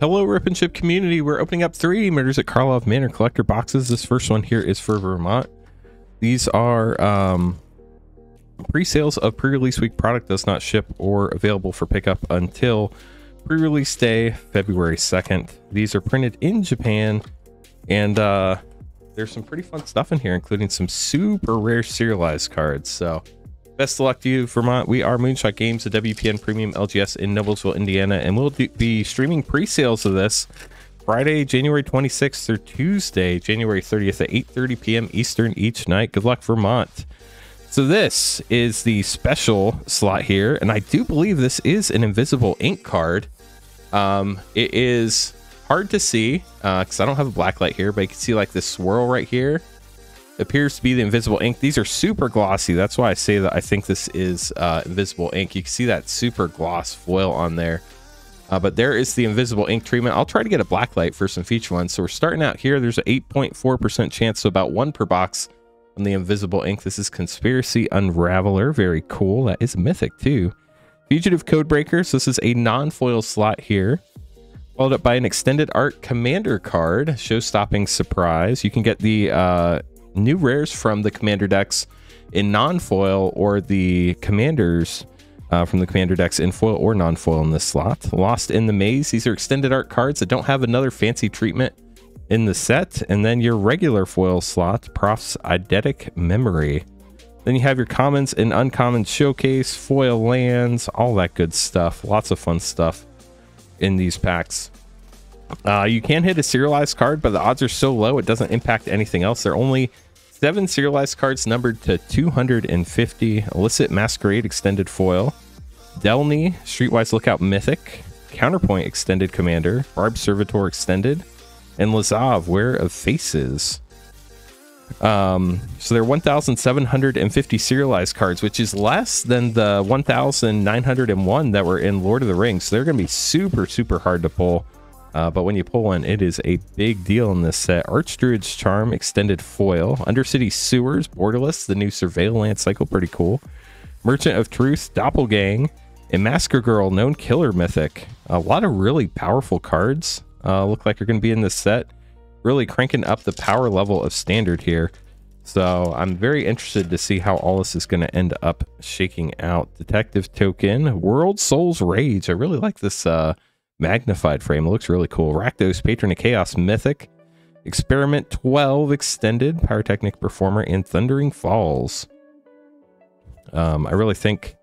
Hello, Rip and Chip community. We're opening up 3 Murders at Karlov Manor collector boxes. This first one here is for Vermont. These are pre-sales of pre-release week. Product does not ship or available for pickup until pre-release day, February 2nd. These are printed in Japan, and there's some pretty fun stuff in here, including some super rare serialized cards. So best of luck to you, Vermont. We are Moonshot Games, a WPN Premium LGS in Noblesville, Indiana, and we'll be streaming pre-sales of this Friday, January 26th through Tuesday, January 30th at 8:30 p.m. Eastern each night. Good luck, Vermont. So this is the special slot here, and I do believe this is an invisible ink card. It is hard to see because I don't have a black light here, but you can see like this swirl right here appears to be the invisible ink. These are super glossy. That's why I say that I think this is invisible ink. You can see that super gloss foil on there. But there is the invisible ink treatment. I'll try to get a black light for some feature ones. So we're starting out here. There's an 8.4% chance, so about 1 per box on the invisible ink. This is Conspiracy Unraveler. Very cool. That is mythic too. Fugitive Codebreaker. So this is a non-foil slot here. Followed up by an extended art commander card. Show-stopping surprise. You can get the new rares from the commander decks in non-foil, or the commanders from the commander decks in foil or non-foil in this slot. Lost in the Maze. These are extended art cards that don't have another fancy treatment in the set. And then your regular foil slot, Prof's Eidetic Memory. Then you have your commons and uncommon showcase, foil lands, all that good stuff. Lots of fun stuff in these packs. You can hit a serialized card, but the odds are so low it doesn't impact anything else. There are only 7 serialized cards numbered to 250. Illicit Masquerade extended foil, Delny Streetwise Lookout mythic, Counterpoint extended commander, Barb Servitor extended, and Lazav Wearer of Faces. So there are 1,750 serialized cards, which is less than the 1,901 that were in Lord of the Rings. So they're going to be super hard to pull. But when you pull one, it is a big deal in this set. Archdruid's Charm extended foil, Undercity Sewers Borderless, the new Surveillance cycle, pretty cool. Merchant of Truth Doppelgang, and Masker Girl Known Killer mythic. A lot of really powerful cards look like are going to be in this set, really cranking up the power level of standard here. So I'm very interested to see how all this is going to end up shaking out. Detective Token, World Soul's Rage. I really like this magnified frame. It looks really cool. Rakdos Patron of Chaos mythic, Experiment 12 extended, Pyrotechnic Performer, and Thundering Falls. I really think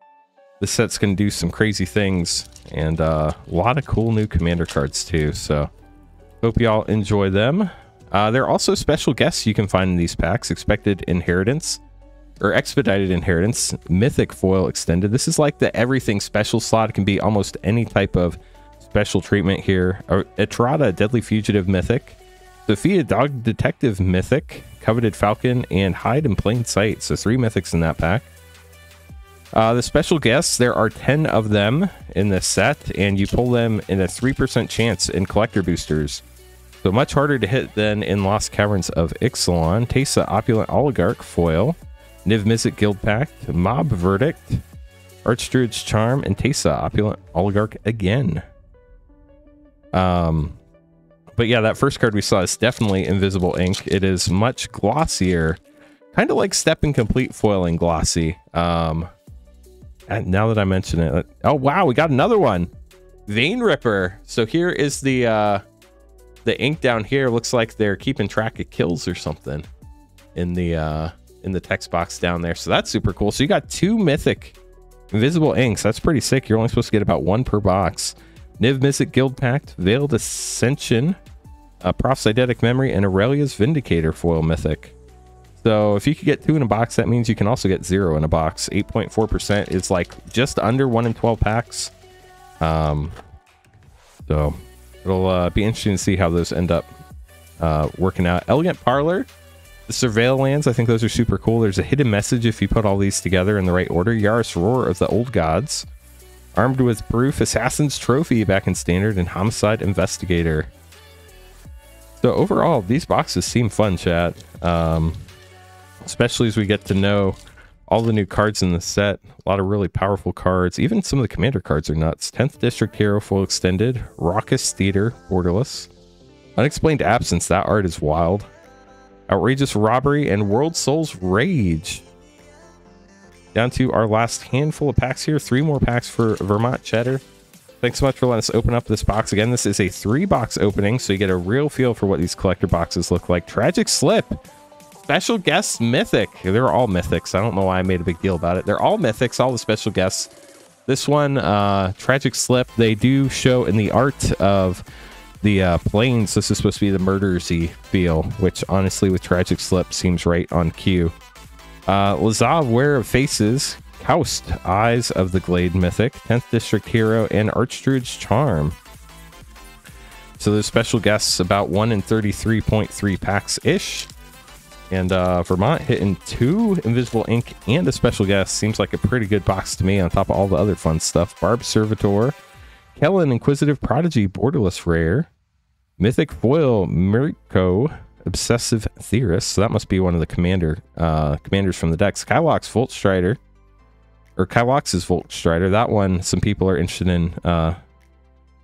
this set's going to do some crazy things, and a lot of cool new commander cards too. So hope y'all enjoy them. There are also special guests you can find in these packs. Expected Inheritance, or Expedited Inheritance, Mythic Foil extended. This is like the everything special slot. It can be almost any type of special treatment here. Etrada Deadly Fugitive mythic, Sophia Dog Detective mythic, Coveted Falcon, and Hide in Plain Sight. So 3 mythics in that pack. The special guests, there are 10 of them in this set, and you pull them in a 3% chance in collector boosters. So much harder to hit than in Lost Caverns of Ixalan. Teysa Opulent Oligarch foil, Niv Mizzet Guild Pact, Mob Verdict, Archdruid's Charm, and Teysa Opulent Oligarch again. But yeah, that first card we saw is definitely invisible ink. It is much glossier, kind of like Step Incomplete foiling glossy. And now that I mention it, oh wow, we got another one, Vein Ripper. So here is the ink down here. Looks like they're keeping track of kills or something in the text box down there. So that's super cool. So you got 2 mythic invisible inks. That's pretty sick. You're only supposed to get about 1 per box. Niv Mizzet Guild Pact, Veiled Ascension, Prof's Eidetic Memory, and Aurelia's Vindicator foil mythic. So if you could get 2 in a box, that means you can also get 0 in a box. 8.4% is like just under 1 in 12 packs. So it'll be interesting to see how those end up working out. Elegant Parlor, the Surveil lands, I think those are super cool. There's a hidden message if you put all these together in the right order. Yaris Roar of the Old Gods, Armed with Proof, Assassin's Trophy back in Standard, and Homicide Investigator. So overall, these boxes seem fun, chat. Especially as we get to know all the new cards in the set. A lot of really powerful cards. Even some of the commander cards are nuts. 10th District Hero Full Extended, Raucous Theater, borderless. Unexplained Absence, that art is wild. Outrageous Robbery and World Souls Rage. Down to our last handful of packs here. 3 more packs for Vermont Cheddar. Thanks so much for letting us open up this box. Again, this is a 3-box opening, so you get a real feel for what these collector boxes look like. Tragic Slip. Special Guest Mythic. They're all Mythics. I don't know why I made a big deal about it. They're all Mythics, all the special guests. This one, Tragic Slip, they do show in the art of the planes. This is supposed to be the murdersy feel, which honestly with Tragic Slip seems right on cue. Lazav, Wearer of Faces, Kaust, Eyes of the Glade Mythic, 10th District Hero, and Archdruid's Charm. So there's special guests about 1 in 33.3 packs-ish. And Vermont hitting 2 Invisible Ink and a special guest. Seems like a pretty good box to me on top of all the other fun stuff. Barb Servitor, Kellen, Inquisitive Prodigy, borderless rare. Mythic Foil, Mirko, Obsessive Theorist. So that must be one of the commanders from the decks. Kylox, Volt Strider. Or Kylox's Volt Strider. That one some people are interested in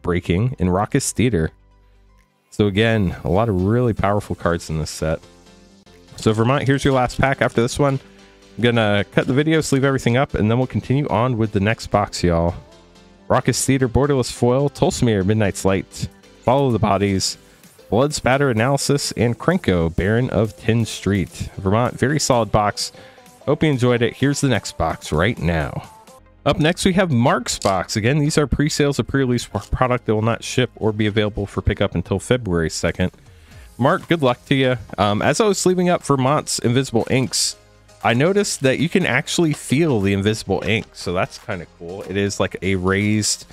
breaking. And Raucous Theater. So again, a lot of really powerful cards in this set. So Vermont, here's your last pack. After this one, I'm gonna cut the video, sleeve everything up, and then we'll continue on with the next box, y'all. Raucous Theater, borderless foil, Tulsimir, Midnight's Light, Follow the Bodies, Blood Spatter Analysis, and Krenko, Baron of Tin Street. Vermont, very solid box. Hope you enjoyed it. Here's the next box right now. Up next, we have Mark's box. Again, these are pre-sales of pre-release product that will not ship or be available for pickup until February 2nd. Mark, good luck to you. As I was sleeving up Vermont's Invisible Inks, I noticed that you can actually feel the invisible ink, so that's kind of cool. It is like a raised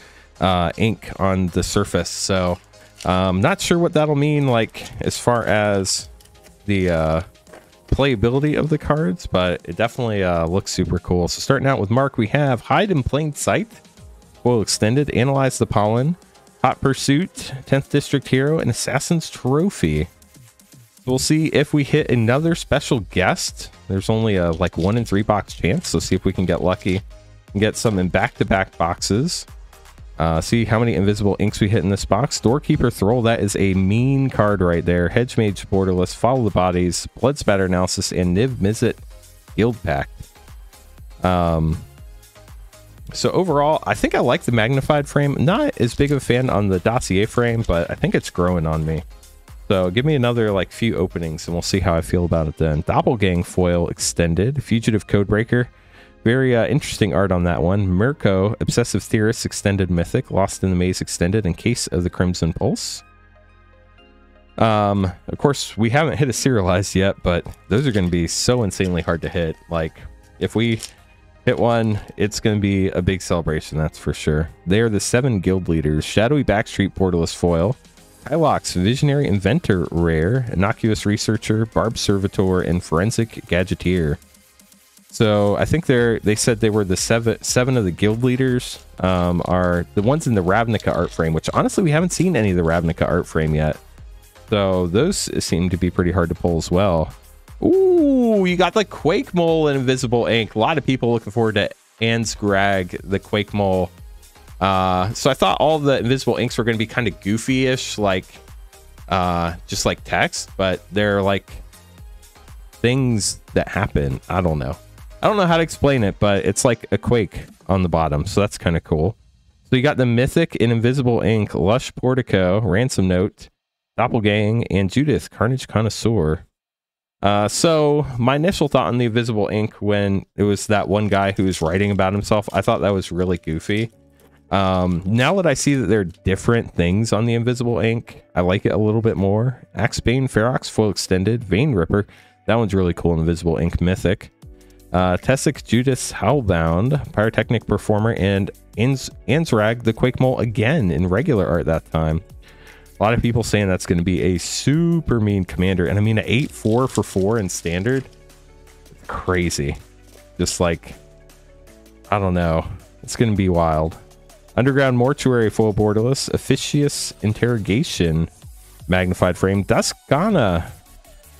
ink on the surface, so not sure what that'll mean like as far as the playability of the cards, but it definitely looks super cool. So starting out with Mark, we have Hide in Plain Sight, Foil Extended, Analyze the Pollen, Hot Pursuit, 10th District Hero, and Assassin's Trophy. We'll see if we hit another special guest. There's only a like 1 in 3 box chance, so see if we can get lucky and get some in back-to-back boxes. See how many invisible inks we hit in this box. Doorkeeper Thrall, that is a mean card right there. Hedge Mage, borderless, Follow the Bodies, Blood Spatter Analysis, and Niv Mizzet Guild Pact. So overall, I think I like the magnified frame. Not as big of a fan on the dossier frame, but I think it's growing on me. So give me another like few openings and we'll see how I feel about it then. Doppelgang Foil Extended, Fugitive Codebreaker. Very interesting art on that one. Mirko, Obsessive Theorist Extended Mythic, Lost in the Maze Extended, in Case of the Crimson Pulse. Of course, we haven't hit a serialized yet, but those are going to be so insanely hard to hit. Like, if we hit one, it's going to be a big celebration, that's for sure. They are the 7 guild leaders. Shadowy Backstreet Borderless Foil, Kylox, Visionary Inventor Rare, Innocuous Researcher, Barb Servitor, and Forensic Gadgeteer. So I think they said they were the seven of the guild leaders are the ones in the Ravnica art frame, which honestly we haven't seen any of the Ravnica art frame yet. So those seem to be pretty hard to pull as well. Ooh, you got the Quake Mole and Invisible Ink. A lot of people looking forward to Ansgrag, the Quake Mole. So I thought all the invisible inks were going to be kind of goofy-ish, like just like text, but they're like things that happen. I don't know how to explain it, but it's like a quake on the bottom, so that's kind of cool. So you got the Mythic and Invisible Ink, Lush Portico, Ransom Note, Doppelgang, and Judith, Carnage Connoisseur. So my initial thought on the Invisible Ink, when it was that one guy who was writing about himself, I thought that was really goofy. Now that I see that there are different things on the Invisible Ink, I like it a little bit more. Axebane, Ferox, Foil Extended, Vein Ripper, that one's really cool. Invisible Ink Mythic. Tessic, Judas, Howlbound, Pyrotechnic Performer, and Ansrag, the Quake Mole, again in regular art that time. A lot of people saying that's going to be a super mean commander, and I mean an 8/4 for 4 in standard. Crazy. Just like, I don't know. It's going to be wild. Underground Mortuary, Full Borderless, Officious Interrogation, Magnified Frame, Duskana,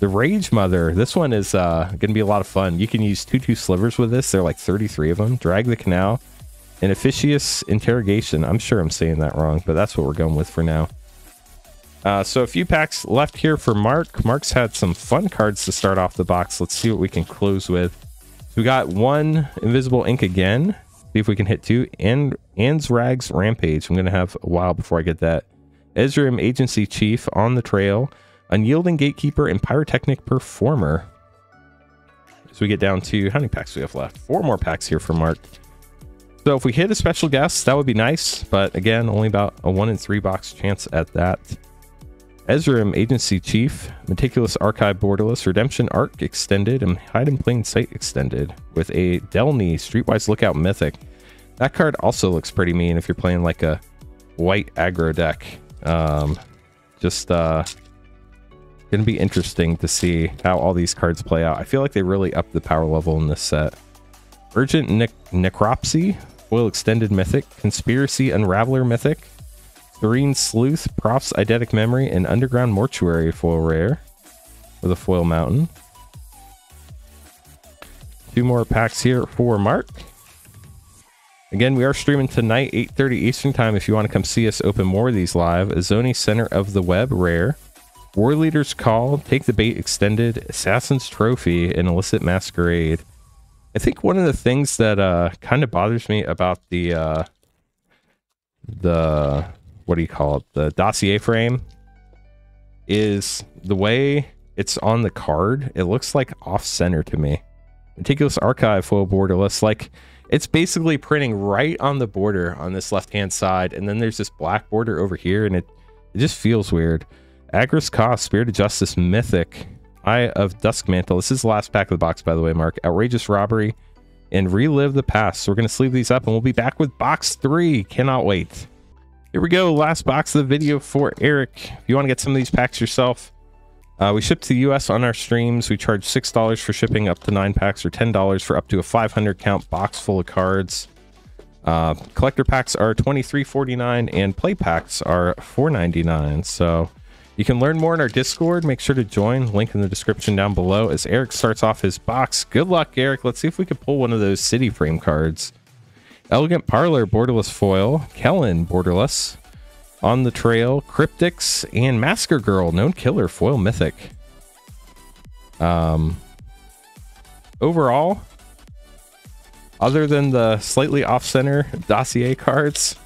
The Rage Mother. This one is going to be a lot of fun. You can use 2/2 slivers with this. There are like 33 of them. Drag the Canal and Officious Interrogation. I'm sure I'm saying that wrong, but that's what we're going with for now. So a few packs left here for Mark. Mark's had some fun cards to start off the box. Let's see what we can close with. We got one Invisible Ink again. See if we can hit two. And Anzrag's Rampage. I'm going to have a while before I get that. Ezrim Agency Chief, On the Trail. Unyielding Gatekeeper and Pyrotechnic Performer. So we get down to, how many packs do we have left? 4 more packs here for Mark. So if we hit a special guest, that would be nice. But again, only about a 1 in 3 box chance at that. Ezrim Agency Chief, Meticulous Archive Borderless, Redemption Arc Extended, and Hide in Plain Sight Extended with a Delny Streetwise Lookout Mythic. That card also looks pretty mean if you're playing like a white aggro deck. Gonna be interesting to see how all these cards play out. I feel like they really upped the power level in this set. Urgent Necropsy, Foil Extended Mythic, Conspiracy Unraveler Mythic, Serene Sleuth, Prof's Eidetic Memory, and Underground Mortuary foil rare with a foil mountain. 2 more packs here for Mark. Again, we are streaming tonight, 8:30 Eastern Time. If you want to come see us open more of these live, Azoni Center of the Web rare, War Leader's Call, Take the Bait Extended, Assassin's Trophy, and Illicit Masquerade. I think one of the things that kind of bothers me about the what do you call it, the dossier frame, is the way it's on the card. It looks like off-center to me. Meticulous Archive foil borderless, like it's basically printing right on the border on this left-hand side, and then there's this black border over here, and it just feels weird. Agris Cost, Spirit of Justice Mythic, Eye of Duskmantle. This is the last pack of the box, by the way, Mark. Outrageous Robbery, and Relive the Past. So we're going to sleeve these up, and we'll be back with box 3. Cannot wait. Here we go, last box of the video for Eric. If you want to get some of these packs yourself, we ship to the US on our streams. We charge $6 for shipping up to 9 packs, or $10 for up to a 500 count box full of cards. Collector packs are $23.49 and play packs are $4.99. So you can learn more in our Discord. Make sure to join. Link in the description down below as Eric starts off his box. Good luck, Eric. Let's see if we can pull one of those city frame cards. Elegant Parlor borderless foil, Kellen borderless, On the Trail, Cryptics, and Masker Girl Known Killer foil mythic. Overall, other than the slightly off-center dossier cards,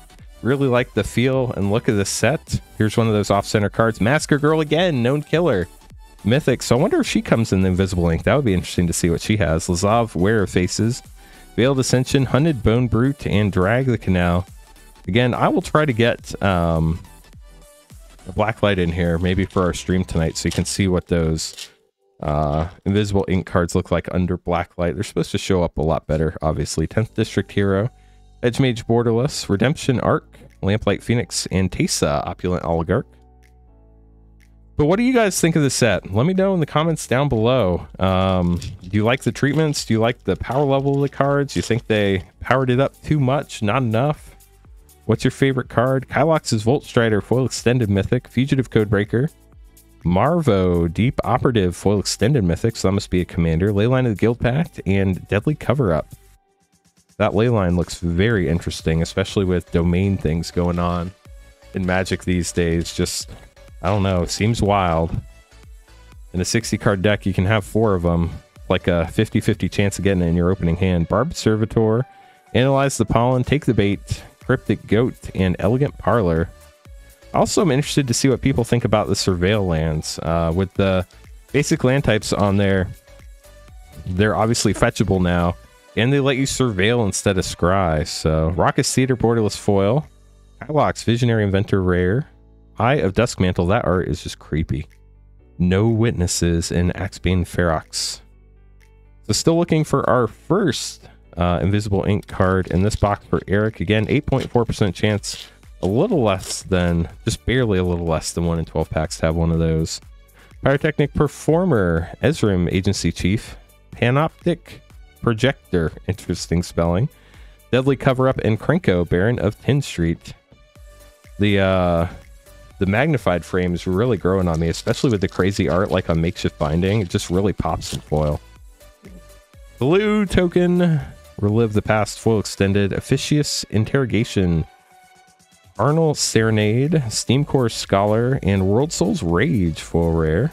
really like the feel and look of the set. Here's one of those off-center cards. Masker Girl again, Known Killer mythic. So I wonder if she comes in the Invisible Ink. That would be interesting to see what she has. Lazav, Wearer Faces, Veiled Ascension, Hunted Bone Brute, and Drag the Canal. Again, I will try to get a blacklight in here, maybe for our stream tonight, so you can see what those Invisible Ink cards look like under blacklight. They're supposed to show up a lot better, obviously. 10th District Hero, Edge Mage Borderless, Redemption Arc, Lamplight Phoenix, and Tesa, Opulent Oligarch. But what do you guys think of the set? Let me know in the comments down below. Do you like the treatments? Do you like the power level of the cards? Do you think they powered it up too much? Not enough? What's your favorite card? Kylox's Volt Strider Foil Extended Mythic, Fugitive Codebreaker, Marvo Deep Operative Foil Extended Mythic, so that must be a commander, Leyline of the Guild Pact, and Deadly Cover-Up. That leyline looks very interesting, especially with domain things going on in Magic these days. Just, I don't know, seems wild. In a 60 card deck, you can have 4 of them, like a 50-50 chance of getting it in your opening hand. Barbed Servitor, Analyze the Pollen, Take the Bait, Cryptic Goat, and Elegant Parlor. Also, I'm interested to see what people think about the Surveil lands. With the basic land types on there, they're obviously fetchable now, and they let you Surveil instead of Scry. So, Raucous Theater Borderless Foil, Kylox Visionary Inventor Rare, Eye of Duskmantle. That art is just creepy. No Witnesses, in Axebane Ferox. So still looking for our first Invisible Ink card in this box for Eric. Again, 8.4% chance. A little less than, just barely a little less than 1 in 12 packs to have one of those. Pyrotechnic Performer, Ezrim Agency Chief, Panoptic Projector, interesting spelling, Deadly Cover-Up, and Krenko, Baron of 10th Street. The the magnified frame is really growing on me, especially with the crazy art like on makeshift binding. It just really pops in foil. Blue token, relive the past, foil extended, officious interrogation, Arnold Serenade, Steam Core Scholar, and World Souls Rage foil rare.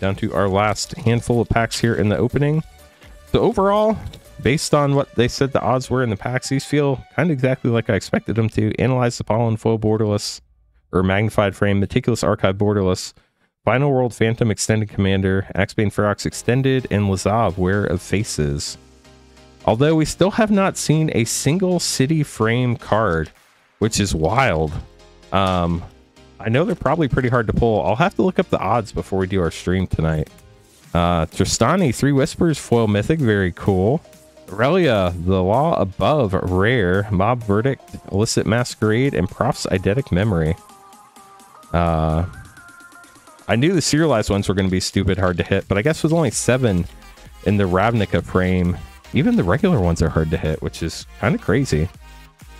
Down to our last handful of packs here in the opening. So overall, based on what they said the odds were in the packs, these feel kind of exactly like I expected them to. Analyze the Pollen foil borderless, or magnified frame, Meticulous Archive borderless, Final World Phantom Extended Commander, Axebane Ferox Extended, and Lazav Wearer of Faces. Although we still have not seen a single city frame card, which is wild. I know they're probably pretty hard to pull. I'll have to look up the odds before we do our stream tonight. Tristani, Three Whispers, foil mythic, very cool. Aurelia, The Law Above, rare. Mob Verdict, Illicit Masquerade, and Prof's Eidetic Memory. I knew the serialized ones were going to be stupid hard to hit, but I guess with only 7 in the Ravnica frame, even the regular ones are hard to hit, which is kind of crazy.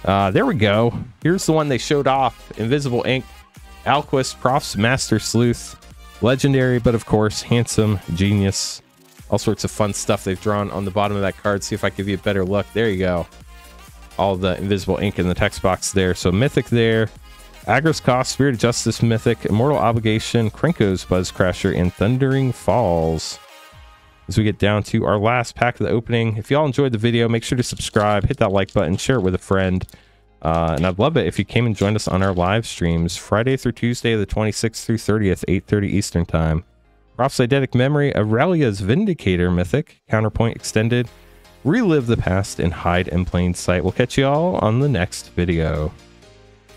There we go. Here's the one they showed off. Invisible Ink, Alquist, Prof's Master Sleuth. Legendary, but of course, handsome, genius. All sorts of fun stuff they've drawn on the bottom of that card. See if I give you a better look. There you go. All the invisible ink in the text box there. So Mythic there. Agros Cost, Spirit of Justice Mythic, Immortal Obligation, Krenko's Buzzcrasher, and Thundering Falls. As we get down to our last pack of the opening. If y'all enjoyed the video, make sure to subscribe, hit that like button, share it with a friend. And I'd love it if you came and joined us on our live streams Friday through Tuesday, the 26th through 30th, 8:30 Eastern Time. Prof's Eidetic Memory, Aurelia's Vindicator Mythic, Counterpoint Extended, Relive the Past, and Hide in Plain Sight. We'll catch you all on the next video.